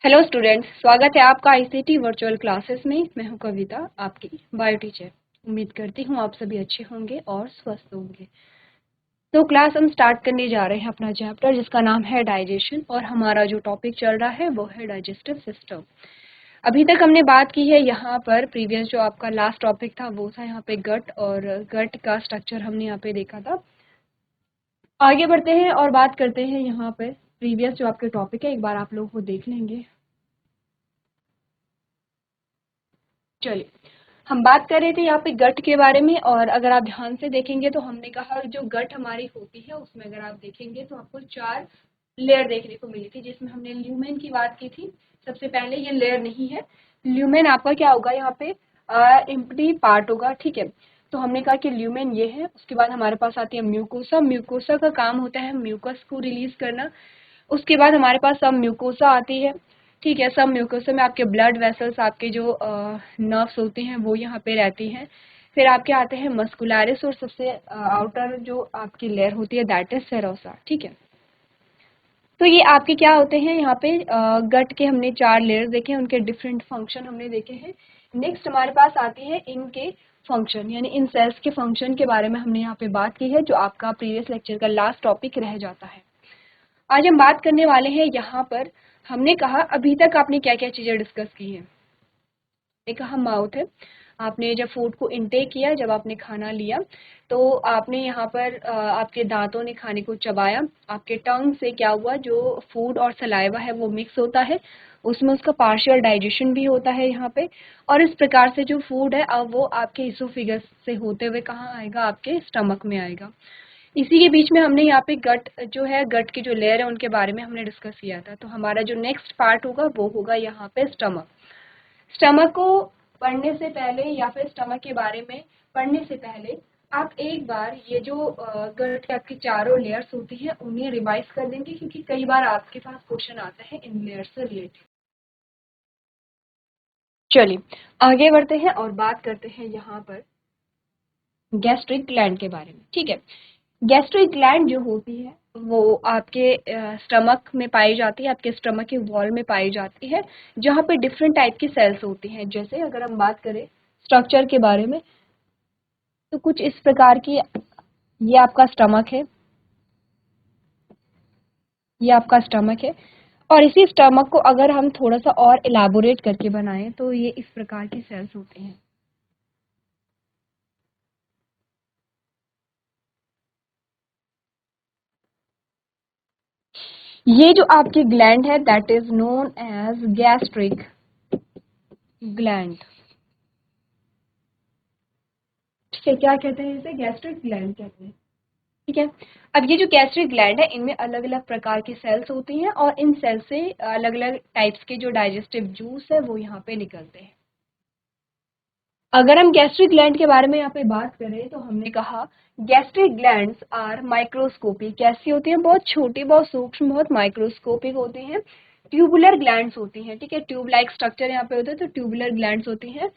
Hello students, स्वागत है आपका आईसीटी वर्चुअल क्लासेस में। मैं हूं कविता, आपकी बायो टीचर। उम्मीद करती हूं आप सभी अच्छे होंगे और स्वस्थ होंगे। तो क्लास हम स्टार्ट करने जा रहे हैं अपना चैप्टर जिसका नाम है डाइजेशन, और हमारा जो टॉपिक चल रहा है वो है डाइजेस्टिव सिस्टम। अभी तक हमने बात की है यहाँ पर, प्रीवियस जो आपका लास्ट टॉपिक था वो था यहाँ पे गट, और गट का स्ट्रक्चर हमने यहाँ पे देखा था। आगे बढ़ते हैं और बात करते हैं यहाँ पे प्रीवियस जो आपके टॉपिक है, एक बार आप लोग वो देख लेंगे। चलिए, हम बात कर रहे थे यहाँ पे गट के बारे में, और अगर आप ध्यान से देखेंगे तो हमने कहा जो गट हमारी होती है उसमें अगर आप देखेंगे तो आपको 4 लेयर देखने को मिली थी, जिसमें हमने ल्यूमेन की बात की थी। सबसे पहले ये लेयर नहीं है, ल्यूमेन आपका क्या होगा यहाँ पे, एम्प्टी पार्ट होगा, ठीक है। तो हमने कहा कि ल्यूमेन ये है। उसके बाद हमारे पास आती है म्यूकोसा। म्यूकोसा का काम होता है म्यूकस को रिलीज करना। उसके बाद हमारे पास सब म्यूकोसा आती है, ठीक है। सब म्यूकोसा में आपके ब्लड वेसल्स, आपके जो नर्व्स होते हैं वो यहाँ पे रहती हैं। फिर आपके आते हैं मस्कुलरिस, और सबसे आउटर जो आपकी लेयर होती है दैट इज सेरोसा, ठीक है। तो ये आपके क्या होते हैं यहाँ पे, गट के हमने 4 लेयर्स देखे हैं, उनके डिफरेंट फंक्शन हमने देखे हैं। नेक्स्ट हमारे पास आती है इनके फंक्शन, यानी इन सेल्स के फंक्शन के बारे में हमने यहाँ पे बात की है, जो आपका प्रीवियस लेक्चर का लास्ट टॉपिक रह जाता है। आज हम बात करने वाले हैं यहाँ पर, हमने कहा अभी तक आपने क्या क्या चीजें डिस्कस की हैं। एक कहा माउथ है, आपने जब फूड को इनटेक किया, जब आपने खाना लिया तो आपने यहाँ पर आपके दांतों ने खाने को चबाया, आपके टंग से क्या हुआ, जो फूड और सलाइवा है वो मिक्स होता है, उसमें उसका पार्शियल डाइजेशन भी होता है यहाँ पे। और इस प्रकार से जो फूड है अब वो आपके इसोफिगस से होते हुए कहाँ आएगा, आपके स्टमक में आएगा। इसी के बीच में हमने यहाँ पे गट जो है, गट की जो लेयर है उनके बारे में हमने डिस्कस किया था। तो हमारा जो नेक्स्ट पार्ट होगा वो होगा यहाँ पे स्टमक। स्टमक को पढ़ने से पहले या फिर स्टमक के बारे में पढ़ने से पहले आप एक बार ये जो गट के आपकी चारों लेयर्स होती हैं उन्हें रिवाइज कर देंगे, क्योंकि कई बार आपके पास क्वेश्चन आता है इन लेयर्स से रिलेटेड। चलिए आगे बढ़ते हैं और बात करते हैं यहाँ पर गैस्ट्रिक ग्लैंड के बारे में, ठीक है। गैस्ट्रिक ग्लैंड जो होती है वो आपके स्टमक में पाई जाती है, आपके स्टमक के वॉल में पाई जाती है, जहाँ पे डिफरेंट टाइप की सेल्स होती हैं। जैसे अगर हम बात करें स्ट्रक्चर के बारे में तो कुछ इस प्रकार की, ये आपका स्टमक है, ये आपका स्टमक है, और इसी स्टमक को अगर हम थोड़ा सा और इलाबोरेट करके बनाएं तो ये इस प्रकार की सेल्स होती हैं। ये जो आपकी ग्लैंड है that is known as gastric gland, ठीक है। क्या कहते हैं इसे, गैस्ट्रिक ग्लैंड कहते हैं, ठीक है। अब ये जो गैस्ट्रिक ग्लैंड है इनमें अलग अलग प्रकार की सेल्स होती हैं, और इन सेल्स से अलग अलग टाइप्स के जो डाइजेस्टिव जूस है वो यहाँ पे निकलते हैं। अगर हम गैस्ट्रिक ग्लैंड के बारे में यहाँ पे बात करें तो हमने कहा गैस्ट्रिक ग्लैंड्स आर माइक्रोस्कोपिक। कैसी होती हैं, बहुत छोटी, बहुत सूक्ष्म, बहुत माइक्रोस्कोपिक होती हैं। ट्यूबुलर ग्लैंड्स होती हैं, ठीक है। ट्यूब लाइक स्ट्रक्चर यहाँ पे होता है, तो ट्यूबुलर ग्लैंड्स होती हैं।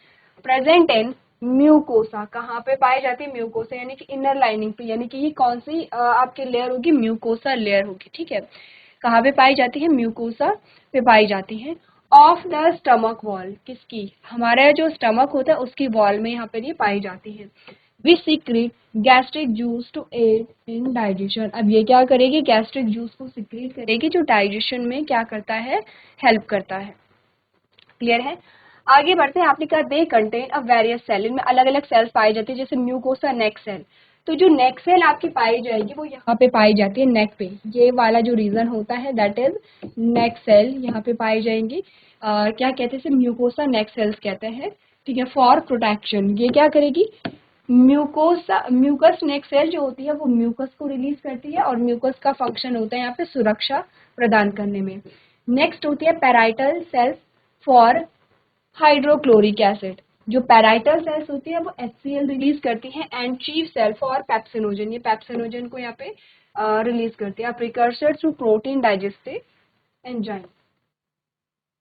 प्रेजेंट इन म्यूकोसा, कहाँ पे पाई जाती है, म्यूकोसा यानी कि इनर लाइनिंग पे, यानी कि ये कौन सी आपकी लेयर होगी, म्यूकोसा लेयर होगी, ठीक है। कहाँ पे पाई जाती है, म्यूकोसा पे पाई जाती है। ऑफ द स्टमक वॉल, किसकी, हमारा जो स्टमक होता है उसकी वॉल में यहाँ पे ये पाई जाती है। We secrete gastric juice to aid in digestion. अब ये क्या करेगी, गैस्ट्रिक जूस को सीक्रेट करेगी, जो डाइजेशन में क्या करता है, हेल्प करता है। क्लियर है। आगे बढ़ते हैं, आपने कहा they contain a various cell, इनमें अलग अलग सेल्स पाई जाती है, जैसे म्यूकोसा नेक सेल। तो जो नेक सेल आपकी पाई जाएगी वो यहाँ पे पाई जाती है नेक पे, ये वाला जो रीजन होता है दैट इज नेक सेल, यहाँ पे पाई जाएंगी। क्या कहते हैं इसे, म्यूकोसा नेक सेल्स कहते हैं, ठीक है। फॉर प्रोटेक्शन, ये क्या करेगी, म्यूकोसा म्यूकस नेक सेल जो होती है वो म्यूकस को रिलीज करती है, और म्यूकस का फंक्शन होता है यहाँ पे सुरक्षा प्रदान करने में। नेक्स्ट होती है parietal cells for hydrochloric acid. जो पैराइटल सेल्स होती है वो HCl रिलीज करती है, and chief cell for pepsinogen, ये पेप्सिनोजन को यहाँ पे रिलीज करती है, precursor to protein digestive enzyme.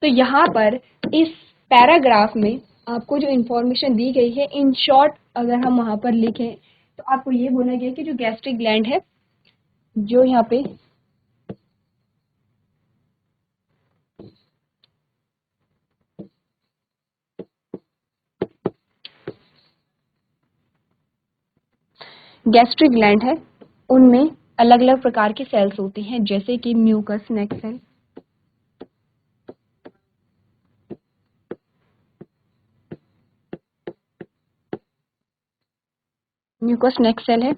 तो यहाँ पर इस पैराग्राफ में आपको जो इंफॉर्मेशन दी गई है, इन शॉर्ट अगर हम वहां पर लिखें तो आपको ये बोला गया कि जो गैस्ट्रिक ग्लैंड है, जो यहाँ पे गैस्ट्रिक ग्लैंड है उनमें अलग अलग प्रकार के सेल्स होते हैं, जैसे कि mucus neck cell, mucus neck cell है।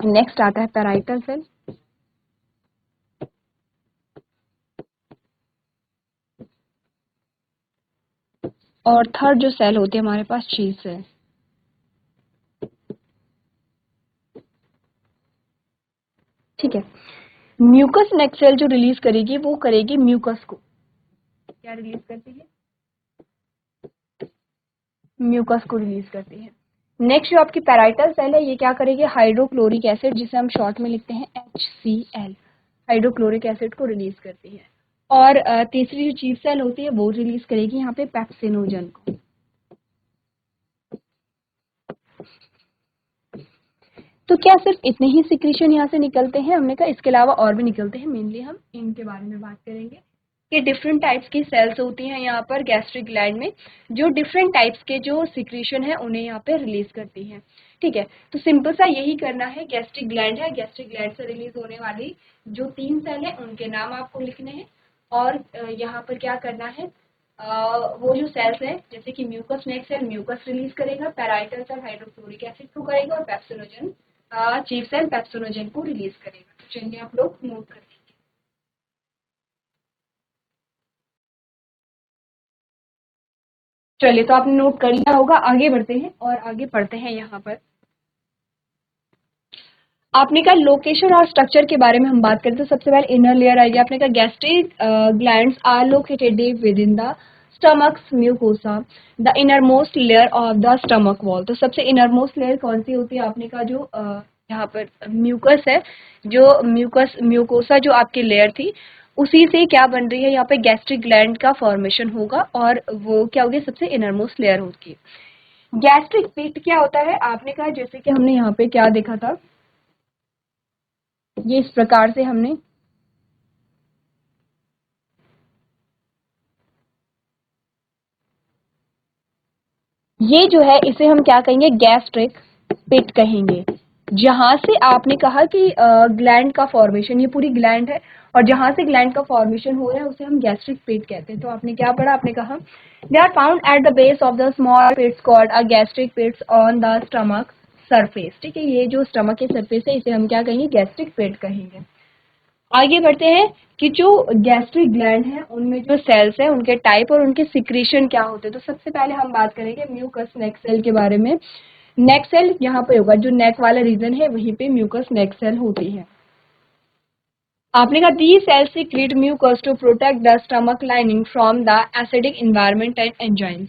नेक्स्ट आता है पैराइटल सेल, और थर्ड जो सेल होती है हमारे पास चीज सेल। ठीक है, म्यूकस नेक सेल जो रिलीज करेगी वो करेगी म्यूकस को, क्या रिलीज करती है, म्यूकस को रिलीज करती है। नेक्स्ट जो आपकी पैराइटल सेल है ये क्या करेगी, हाइड्रोक्लोरिक एसिड, जिसे हम शॉर्ट में लिखते हैं HCl, हाइड्रोक्लोरिक एसिड को रिलीज करती है। और तीसरी जो चीफ सेल होती है वो रिलीज करेगी यहाँ पे पेप्सिनोजन को। तो क्या सिर्फ इतने ही सिक्रीशन यहाँ से निकलते हैं, हमने कहा इसके अलावा और भी निकलते हैं। मेनली हम इनके बारे में बात करेंगे कि डिफरेंट टाइप्स की सेल्स होती हैं यहाँ पर गैस्ट्रिक ग्लैंड में, जो डिफरेंट टाइप्स के जो सिक्रीशन है उन्हें यहाँ पे रिलीज करती हैं। ठीक है, तो सिंपल सा यही करना है। गैस्ट्रिक ग्लैंड है, गैस्ट्रिक ग्लैंड से रिलीज होने वाली जो 3 सेल है उनके नाम आपको लिखने हैं, और यहाँ पर क्या करना है, वो जो सेल्स है जैसे कि mucus neck cell mucus release करेगा, पैराइटल सेल हाइड्रोक्लोरिक एसिड को करेगा, और पेप्सिनोजन चीफ सेल पेप्सिनोजन को रिलीज करेगा। तो चलिए आप लोग नोट कर लीजिए। चलिए, तो आपने नोट कर लिया होगा, आगे बढ़ते हैं और आगे पढ़ते हैं। यहाँ पर आपने कहा लोकेशन और स्ट्रक्चर के बारे में हम बात करें तो सबसे पहले इनर लेयर आएगी। आपने कहा gastric glands are located within the stomach's mucosa, the innermost layer of the stomach wall. तो सबसे इनर मोस्ट लेयर कौन सी होती है, आपने कहा जो यहाँ पर म्यूकस है, जो म्यूकस म्यूकोसा जो आपकी लेयर थी उसी से क्या बन रही है, यहाँ पे गैस्ट्रिक ग्लैंड का फॉर्मेशन होगा, और वो क्या होगी, सबसे इनर मोस्ट लेयर होगी। गैस्ट्रिक पिट क्या होता है, आपने कहा जैसे कि हमने यहाँ पे क्या देखा था, ये इस प्रकार से हमने ये जो है इसे हम क्या कहेंगे, गैस्ट्रिक पिट कहेंगे। जहां से आपने कहा कि ग्लैंड का फॉर्मेशन, ये पूरी ग्लैंड है और जहां से ग्लैंड का फॉर्मेशन हो रहा है उसे हम गैस्ट्रिक पिट कहते हैं। तो आपने क्या पढ़ा, आपने कहा they are found at the base of the small pits called a gastric pits on the stomach surface. ठीक है, ये जो स्टमक के सरफेस है इसे हम क्या कहेंगे, गैस्ट्रिक पिट कहेंगे। आगे बढ़ते हैं कि जो गैस्ट्रिक ग्लैंड है उनमें जो सेल्स है उनके टाइप और उनके सिक्रीशन क्या होते हैं। तो सबसे पहले हम बात करेंगे म्यूकस नेक सेल के बारे में। नेक सेल यहाँ पे होगा, जो नेक वाला रीजन है वहीं पे म्यूकस नेक सेल होती है। आपने कहा the cell secrete mucus to protect the stomach lining from the acidic environment and enzymes.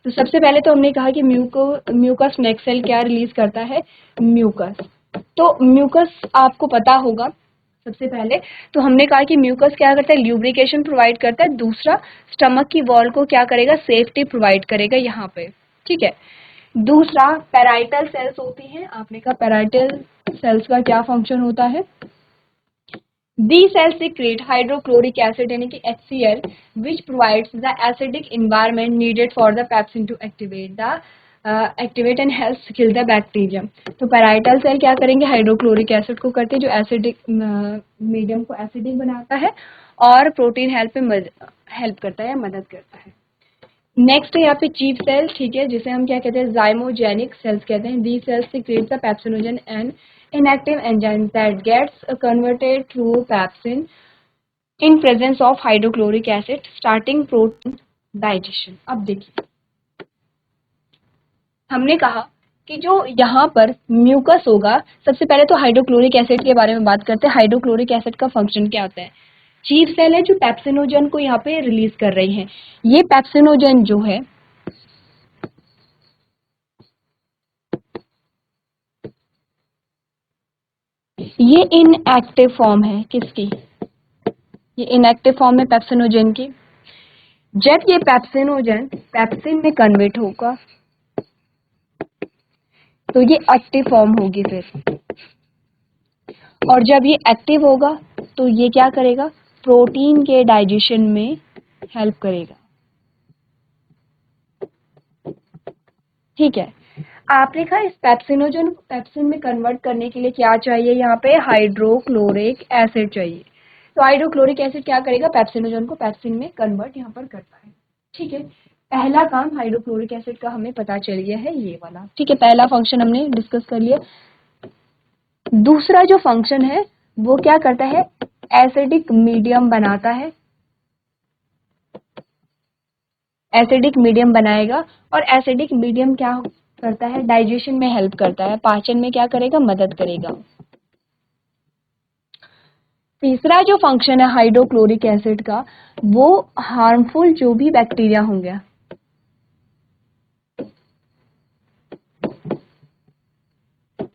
तो सबसे पहले तो हमने कहा कि म्यूकस नेक सेल क्या रिलीज करता है, म्यूकस। तो म्यूकस आपको पता होगा, सबसे पहले तो हमने कहा कि म्यूकस क्या करता है, ल्यूब्रिकेशन प्रोवाइड करता है। दूसरा, स्टमक की वॉल को क्या करेगा, सेफ्टी प्रोवाइड करेगा यहाँ पे। ठीक है, दूसरा पैराइटल सेल्स होती हैं। आपने कहा पैराइटल सेल्स का क्या फंक्शन होता है, These cells secrete hydrochloric acid यानी कि HCl, which provides the acidic environment needed for the pepsin to activate and helps kill the bacteria. तो पैराइटल सेल क्या करेंगे, हाइड्रोक्लोरिक एसिड को करके जो एसिडिक मीडियम को एसिडिक बनाता है और प्रोटीन हेल्प करता है या मदद करता है। नेक्स्ट है यहाँ पे चीफ सेल, ठीक है, जिसे हम क्या कहते हैं, जाइमोजेनिक सेल्स कहते हैं। The cells secrete the pepsinogen and inactive enzyme that gets converted through pepsin in presence of hydrochloric acid starting protein digestion। अब देखिए, हमने कहा कि जो यहाँ पर म्यूकस होगा, सबसे पहले तो हाइड्रोक्लोरिक एसिड के बारे में बात करते हैं। हाइड्रोक्लोरिक एसिड का फंक्शन क्या होता है, चीफ सेल है जो पेप्सिनोजन को यहाँ पे रिलीज कर रही है। ये पेप्सिनोजन जो है ये इनएक्टिव फॉर्म है, किसकी, ये इनएक्टिव फॉर्म है पेप्सिनोजन की। जब ये पेप्सिनोजन पेप्सिन में कन्वर्ट होगा तो ये एक्टिव फॉर्म होगी फिर, और जब ये एक्टिव होगा तो ये क्या करेगा, प्रोटीन के डाइजेशन में हेल्प करेगा। ठीक है, आपने लिखा इस पेप्सिनोजन को पेप्सिन में कन्वर्ट करने के लिए क्या चाहिए, यहाँ पे हाइड्रोक्लोरिक एसिड चाहिए। तो हाइड्रोक्लोरिक एसिड क्या करेगा, पेप्सिनोजन को पेप्सिन में कन्वर्ट यहाँ पर करता है। ठीक है, पहला काम हाइड्रोक्लोरिक एसिड का हमें पता चल गया है ये वाला। ठीक है, पहला फंक्शन हमने डिस्कस कर लिया। दूसरा जो फंक्शन है वो क्या करता है, एसिडिक मीडियम बनाता है, एसिडिक मीडियम बनाएगा। और एसिडिक मीडियम क्या करता है, डाइजेशन में हेल्प करता है, पाचन में क्या करेगा, मदद करेगा। तीसरा जो फंक्शन है हाइड्रोक्लोरिक एसिड का, वो हार्मफुल जो भी बैक्टीरिया होंगे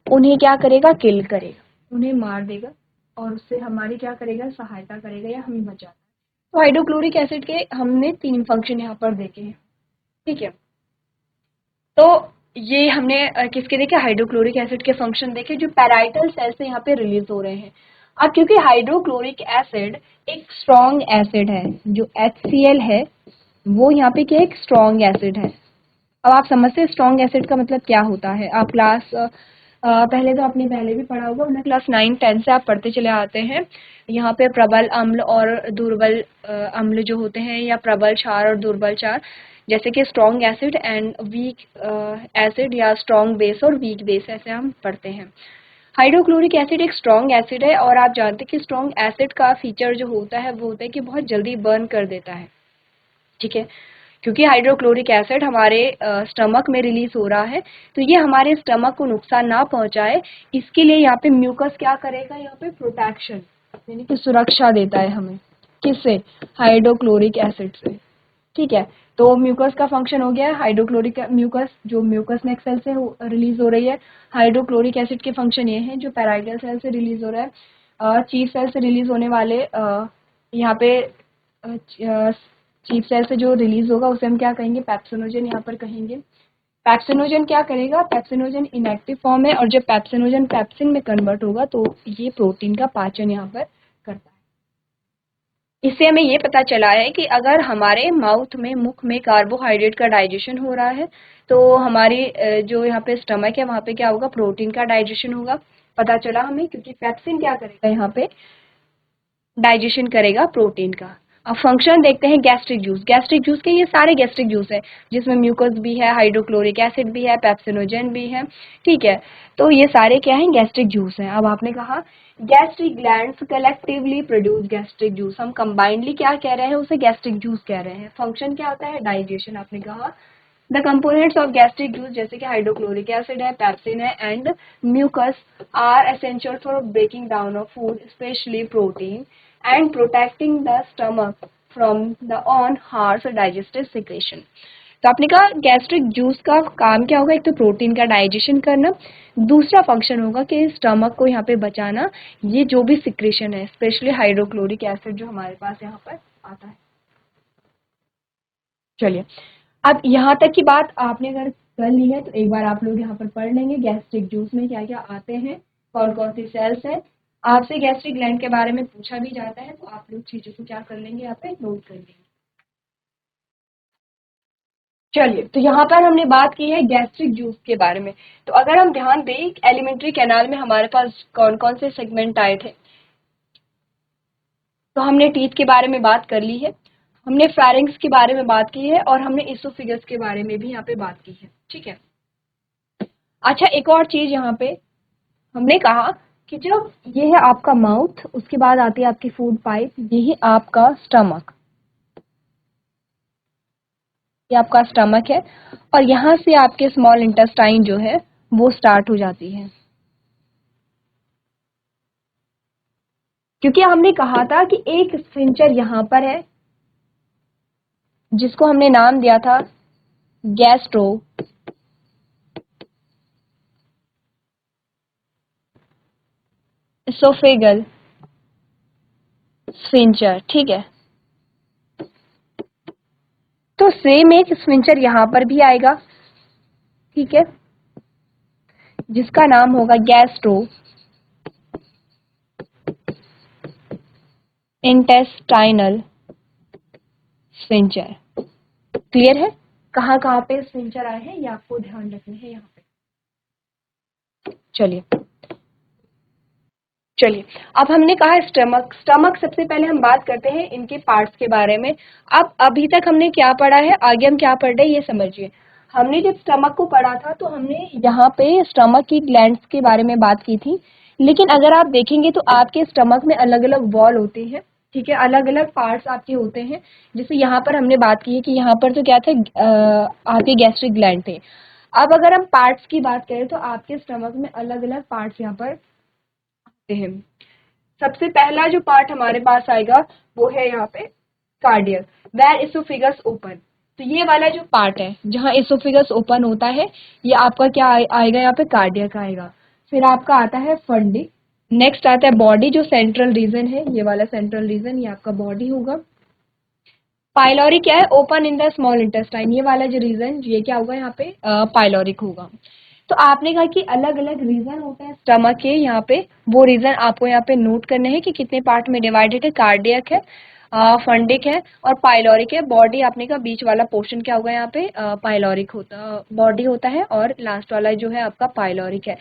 उन्हें क्या करेगा, किल करेगा, उन्हें मार देगा और उससे हमारी क्या करेगा, सहायता करेगा या हमें बचाता है। तो हाइड्रोक्लोरिक एसिड के हमने 3 फंक्शन यहाँ पर देखे हैं। ठीक है, तो ये हमने किसके देखे, हाइड्रोक्लोरिक एसिड के फंक्शन देखे जो पैराइटल सेल से यहाँ पे रिलीज हो रहे हैं। अब क्योंकि हाइड्रोक्लोरिक एसिड एक स्ट्रॉन्ग एसिड है, जो HCl है वो यहाँ पे क्या, एक स्ट्रॉन्ग एसिड है। अब आप समझते हैं स्ट्रॉन्ग एसिड का मतलब क्या होता है। आप क्लास पहले तो आपने पहले भी पढ़ा होगा, वरना क्लास 9-10 से आप पढ़ते चले आते हैं। यहाँ पे प्रबल अम्ल और दुर्बल अम्ल जो होते हैं, या प्रबल क्षार और दुर्बल क्षार, जैसे कि strong acid and weak acid, या स्ट्रॉन्ग बेस और वीक बेस, ऐसे हम पढ़ते हैं। हाइड्रोक्लोरिक एसिड एक स्ट्रॉन्ग एसिड है, और आप जानते हैं कि स्ट्रॉन्ग एसिड का फीचर जो होता है वो होता है कि बहुत जल्दी बर्न कर देता है। ठीक है, क्योंकि हाइड्रोक्लोरिक एसिड हमारे स्टमक में रिलीज हो रहा है, तो ये हमारे स्टमक को नुकसान ना पहुंचाए, इसके लिए यहाँ पे म्यूकस क्या करेगा, यहाँ पे प्रोटेक्शन यानी कि सुरक्षा देता है हमें, किससे, हाइड्रोक्लोरिक एसिड से। ठीक है, तो म्यूकस का फंक्शन हो गया है हाइड्रोक्लोरिक म्यूकस, जो म्यूकस नेक सेल से रिलीज हो रही है। हाइड्रोक्लोरिक एसिड के फंक्शन ये हैं जो पैराइटल सेल से रिलीज हो रहा है। चीफ सेल से रिलीज होने वाले यहाँ पे चीफ सेल से जो रिलीज होगा उसे हम क्या कहेंगे, पेप्सिनोजन यहाँ पर कहेंगे। पेप्सिनोजन क्या करेगा, पेप्सिनोजन इनएक्टिव फॉर्म है, और जब पेप्सिनोजन पेप्सिन में कन्वर्ट होगा तो ये प्रोटीन का पाचन यहाँ पर करता है। इससे हमें ये पता चला है कि अगर हमारे माउथ में, मुख में कार्बोहाइड्रेट का डाइजेशन हो रहा है, तो हमारी जो यहाँ पे स्टमक है वहाँ पे क्या होगा, प्रोटीन का डाइजेशन होगा। पता चला हमें, क्योंकि पेप्सिन क्या करेगा, यहाँ पे डाइजेशन करेगा प्रोटीन का। अब फंक्शन देखते हैं गैस्ट्रिक जूस। गैस्ट्रिक जूस के ये सारे गैस्ट्रिक जूस है, जिसमें म्यूकस भी है, हाइड्रोक्लोरिक एसिड भी है, पेप्सिनोजन भी है। ठीक है, तो ये सारे क्या हैं, गैस्ट्रिक जूस हैं। अब आपने कहा gastric glands collectively produce gastric juice, हम कंबाइंडली क्या कह रहे हैं, उसे गैस्ट्रिक जूस कह रहे हैं। फंक्शन क्या होता है, डाइजेशन। आपने कहा the components of gastric juice, जैसे कि हाइड्रोक्लोरिक एसिड है, पेप्सिन है and mucus, are essential for breaking down of food, specially protein, and protecting the stomach from the on harsh digestive secretion। तो आपने कहा गैस्ट्रिक जूस का काम क्या होगा, एक तो प्रोटीन का डाइजेशन करना, दूसरा फंक्शन होगा कि स्टमक को यहाँ पे बचाना, ये जो भी सिक्रेशन है, स्पेशली हाइड्रोक्लोरिक एसिड जो हमारे पास यहाँ पर आता है। चलिए, अब यहाँ तक की बात आपने अगर कर ली है तो एक बार आप लोग यहाँ पर पढ़ लेंगे गैस्ट्रिक जूस में क्या क्या आते हैं, कौन कौन सी सेल्स है। आपसे गैस्ट्रिक ग्लैंड के बारे में पूछा भी जाता है, तो आप लोग चीजों को क्या कर लेंगे, यहाँ पे नोट कर लेंगे। चलिए, तो यहाँ पर हमने बात की है गैस्ट्रिक जूस के बारे में। तो अगर हम ध्यान दें, एलिमेंट्री कैनाल में हमारे पास कौन कौन से सेगमेंट आए थे, तो हमने टीथ के बारे में बात कर ली है, हमने फेरिंक्स के बारे में बात की है, और हमने इसोफिगस के बारे में भी यहाँ पे बात की है। ठीक है, अच्छा एक और चीज यहाँ पे हमने कहा कि जब ये है आपका माउथ, उसके बाद आती है आपकी फूड पाइप, ये है आपका स्टमक, ये आपका स्टमक है, और यहाँ से आपके स्मॉल इंटेस्टाइन जो है वो स्टार्ट हो जाती है। क्योंकि हमने कहा था कि एक स्फिंक्टर यहाँ पर है जिसको हमने नाम दिया था गैस्ट्रो एसोफेगल स्फिंक्टर। ठीक है, तो सेम एक स्फिंक्टर यहाँ पर भी आएगा। ठीक है, जिसका नाम होगा गैस्ट्रो इंटेस्टाइनल स्फिंक्टर। क्लियर है, कहाँ कहाँ पे स्फिंक्टर आए हैं ये आपको ध्यान रखना है यहाँ पे। चलिए चलिए, अब हमने कहा स्टमक। स्टमक सबसे पहले हम बात करते हैं इनके पार्ट्स के बारे में। अब अभी तक हमने क्या पढ़ा है, आगे हम क्या पढ़ रहे हैं ये समझिए। हमने जब स्टमक को पढ़ा था तो हमने यहाँ पे स्टमक की ग्लैंड्स के बारे में बात की थी, लेकिन अगर आप देखेंगे तो आपके स्टमक में अलग अलग वॉल होती है, ठीक है, अलग अलग पार्ट्स आपके होते हैं। जैसे यहाँ पर हमने बात की है कि यहाँ पर तो क्या थे, आपके गैस्ट्रिक ग्लैंड थे। अब अगर हम पार्ट्स की बात करें तो आपके स्टमक में अलग अलग पार्ट्स यहाँ पर हैं। सबसे पहला जो पार्ट हमारे पास आएगा वो है यहाँ पे कार्डियक, वेयर इसोफिगस ओपन। तो ये वाला जो पार्ट है जहाँ इसोफिगस ओपन होता है, ये आपका क्या आएगा, यहाँ पे कार्डियक आएगा। फिर आपका आता है फंडिक। नेक्स्ट आता है बॉडी, जो सेंट्रल रीजन है, ये वाला सेंट्रल रीजन, ये आपका बॉडी होगा। पाइलोरी क्या है, open in the small intestine, ये वाला जो रीजन, ये क्या होगा यहाँ पे, पाइलोरिक होगा। तो आपने कहा कि अलग अलग रीजन होते हैं स्टमक के, यहाँ पे वो रीजन आपको यहाँ पे नोट करने हैं कि कितने पार्ट में डिवाइडेड है। कार्डियक है, फंडिक है और पाइलोरिक है। बॉडी आपने कहा बीच वाला पोर्शन क्या होगा यहाँ पे, पाइलोरिक होता, बॉडी होता है, और लास्ट वाला जो है आपका पाइलोरिक है।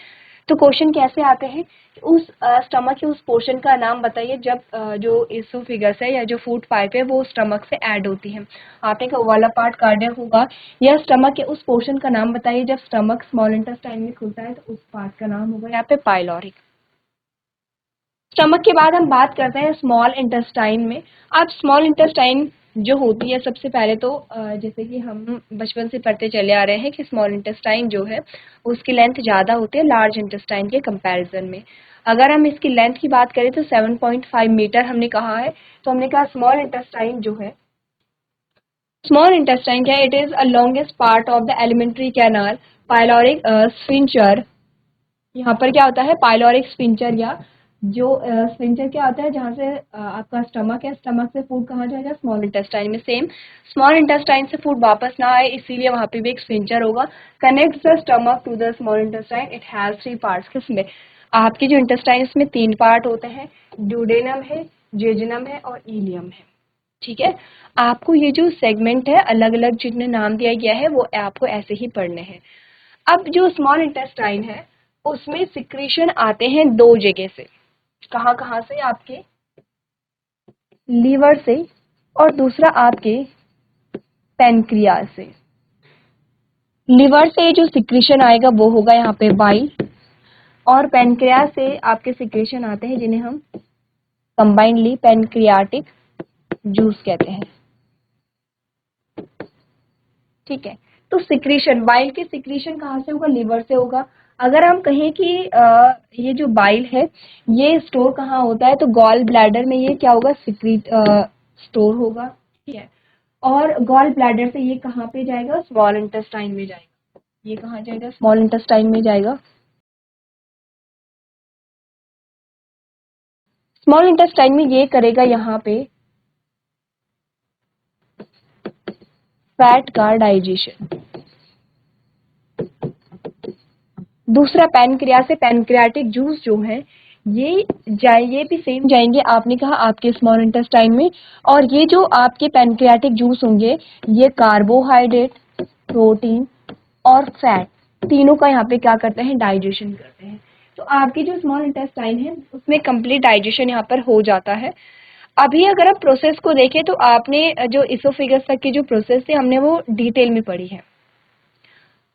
तो क्वेश्चन कैसे आते हैं, उस स्टमक के उस पोर्शन का नाम बताइए जब जो इसोफिगस है या जो फूड पाइप है वो स्टमक से ऐड होती है। आपने कहा वाला पार्ट कार्डियक होगा। या स्टमक के उस पोर्शन का नाम बताइए जब स्टमक स्मॉल इंटेस्टाइन में खुलता है, तो उस पार्ट का नाम होगा यहाँ पे पाइलोरिक। स्टमक के बाद हम बात करते हैं स्मॉल इंटेस्टाइन में। अब स्मॉल इंटेस्टाइन जो होती है, सबसे पहले तो जैसे कि हम बचपन से पढ़ते चले आ रहे हैं कि स्मॉल इंटेस्टाइन जो है उसकी लेंथ ज़्यादा होती है लार्ज इंटेस्टाइन के कंपैरिजन में। अगर हम इसकी लेंथ की बात करें तो 7.5 मीटर हमने कहा है। तो हमने कहा स्मॉल इंटेस्टाइन जो है, स्मॉल इंटेस्टाइन क्या है, it is a longest part of the alimentary canal pyloric sphincter. यहाँ पर क्या होता है, पाइलोरिक स्फिंक्टर, या जो स्फिंक्टर क्या होता है जहाँ से आपका स्टमक है, स्टमक से फूड कहाँ जाएगा, स्मॉल इंटेस्टाइन में। सेम स्मॉल इंटेस्टाइन से फूड वापस ना आए इसीलिए वहाँ पे भी एक स्फिंक्टर होगा। Connects the stomach to the small intestine, it has 3 parts. किसमें, आपके जो इंटेस्टाइन इसमें 3 पार्ट होते हैं, ड्यूडेनम है, जेजुनम है और इलियम है, ठीक है। आपको ये जो सेगमेंट है अलग अलग जिन्हें नाम दिया गया है वो आपको ऐसे ही पढ़ने हैं। अब जो स्मॉल इंटेस्टाइन है उसमें सिक्रीशन आते हैं 2 जगह से। कहाँ कहाँ से, आपके लीवर से और दूसरा आपके पैनक्रियाज से। लीवर से जो सिक्रीशन आएगा वो होगा यहाँ पे बाइल, और पैनक्रियाज से आपके सिक्रीशन आते हैं जिन्हें हम कंबाइंडली पैनक्रियाटिक जूस कहते हैं, ठीक है। तो सिक्रीशन, बाइल के सिक्रीशन कहाँ से होगा, लीवर से होगा। अगर हम कहें कि ये जो बाइल है ये स्टोर कहाँ होता है, तो गॉल ब्लैडर में ये क्या होगा, सिक्रीट स्टोर होगा, ठीक है। और गॉल ब्लैडर से ये कहाँ पे जाएगा, स्मॉल इंटेस्टाइन में जाएगा। ये कहाँ जाएगा, स्मॉल इंटेस्टाइन में जाएगा। स्मॉल इंटेस्टाइन में ये करेगा यहाँ पे फैट का डाइजेशन। दूसरा पैनक्रिया से पैनक्रियाटिक जूस जो है ये भी सेम जाएंगे, आपने कहा आपके स्मॉल इंटेस्टाइन में। और ये जो आपके पैनक्रियाटिक जूस होंगे ये कार्बोहाइड्रेट, प्रोटीन और फैट तीनों का यहाँ पे क्या करते हैं, डाइजेशन करते हैं। तो आपकी जो स्मॉल इंटेस्टाइन है उसमें कंप्लीट डाइजेशन यहाँ पर हो जाता है। अभी अगर आप प्रोसेस को देखें तो आपने जो इसोफेगस तक की जो प्रोसेस थी हमने वो डिटेल में पढ़ी है।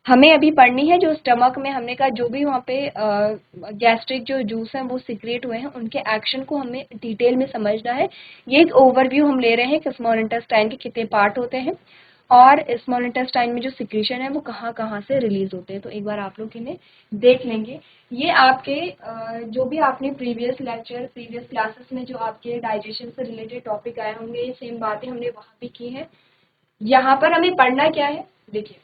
हमें अभी पढ़नी है जो स्टमक में हमने कहा जो भी वहाँ पे गैस्ट्रिक जो जूस हैं वो सिक्रेट हुए हैं उनके एक्शन को हमें डिटेल में समझना है। ये एक ओवरव्यू हम ले रहे हैं कि स्मॉल इंटेस्टाइन के कितने पार्ट होते हैं और स्मॉल इंटेस्टाइन में जो सिक्रेशन है वो कहाँ कहाँ से रिलीज होते हैं। तो एक बार आप लोग इन्हें देख लेंगे। ये आपके जो भी आपने प्रीवियस लेक्चर, प्रीवियस क्लासेस में जो आपके डाइजेशन से रिलेटेड टॉपिक आए होंगे ये सेम बातें हमने वहाँ भी की हैं। यहाँ पर हमें पढ़ना क्या है, देखिए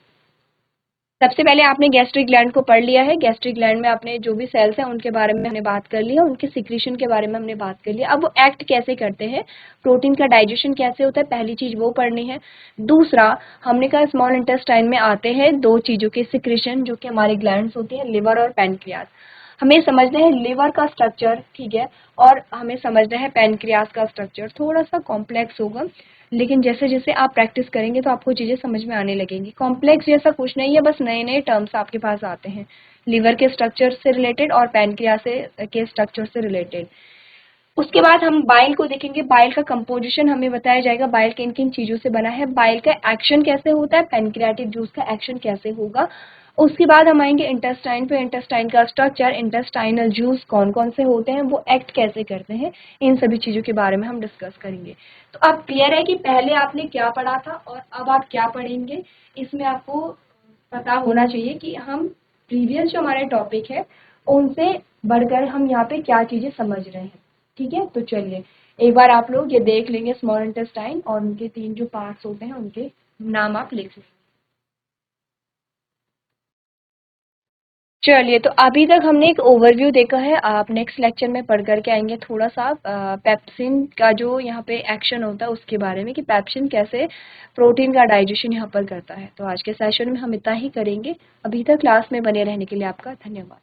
सबसे पहले आपने गैस्ट्रिक ग्लैंड को पढ़ लिया है। गैस्ट्रिक ग्लैंड में आपने जो भी सेल्स हैं उनके बारे में हमने बात कर लिया, उनके सिक्रीशन के बारे में हमने बात कर लिया। अब वो एक्ट कैसे करते हैं, प्रोटीन का डाइजेशन कैसे होता है, पहली चीज वो पढ़नी है। दूसरा हमने कहा स्मॉल इंटेस्टाइन में आते हैं 2 चीजों के सिक्रीशन जो कि हमारे ग्लैंड्स होती हैं, लिवर और पैनक्रियाज। हमें समझना है लिवर का स्ट्रक्चर, ठीक है, और हमें समझना है पैनक्रियास का स्ट्रक्चर। थोड़ा सा कॉम्प्लेक्स होगा, लेकिन जैसे जैसे आप प्रैक्टिस करेंगे तो आपको चीज़ें समझ में आने लगेंगी। कॉम्प्लेक्स जैसा कुछ नहीं है, बस नए नए टर्म्स आपके पास आते हैं लिवर के स्ट्रक्चर से रिलेटेड और पैनक्रियास के स्ट्रक्चर से रिलेटेड। उसके बाद हम बाइल को देखेंगे। बाइल का कंपोजिशन हमें बताया जाएगा, बाइल किन किन चीज़ों से बना है, बाइल का एक्शन कैसे होता है, पैनक्रियाटिक जूस का एक्शन कैसे होगा। उसके बाद हम आएंगे इंटेस्टाइन पे, इंटेस्टाइन का स्ट्रक्चर, इंटेस्टाइनल जूस कौन कौन से होते हैं, वो एक्ट कैसे करते हैं, इन सभी चीज़ों के बारे में हम डिस्कस करेंगे। तो अब क्लियर है कि पहले आपने क्या पढ़ा था और अब आप क्या पढ़ेंगे। इसमें आपको पता होना चाहिए कि हम प्रीवियस जो हमारे टॉपिक है उनसे बढ़कर हम यहाँ पे क्या चीज़ें समझ रहे हैं। ठीक है, तो चलिए एक बार आप लोग ये देख लेंगे स्मॉल इंटेस्टाइन और उनके 3 जो पार्ट्स होते हैं उनके नाम आप लिख लेंगे। चलिए, तो अभी तक हमने एक ओवरव्यू देखा है। आप नेक्स्ट लेक्चर में पढ़ करके आएंगे थोड़ा सा पेप्सिन का जो यहाँ पे एक्शन होता है उसके बारे में, कि पेप्सिन कैसे प्रोटीन का डाइजेशन यहाँ पर करता है। तो आज के सेशन में हम इतना ही करेंगे। अभी तक क्लास में बने रहने के लिए आपका धन्यवाद।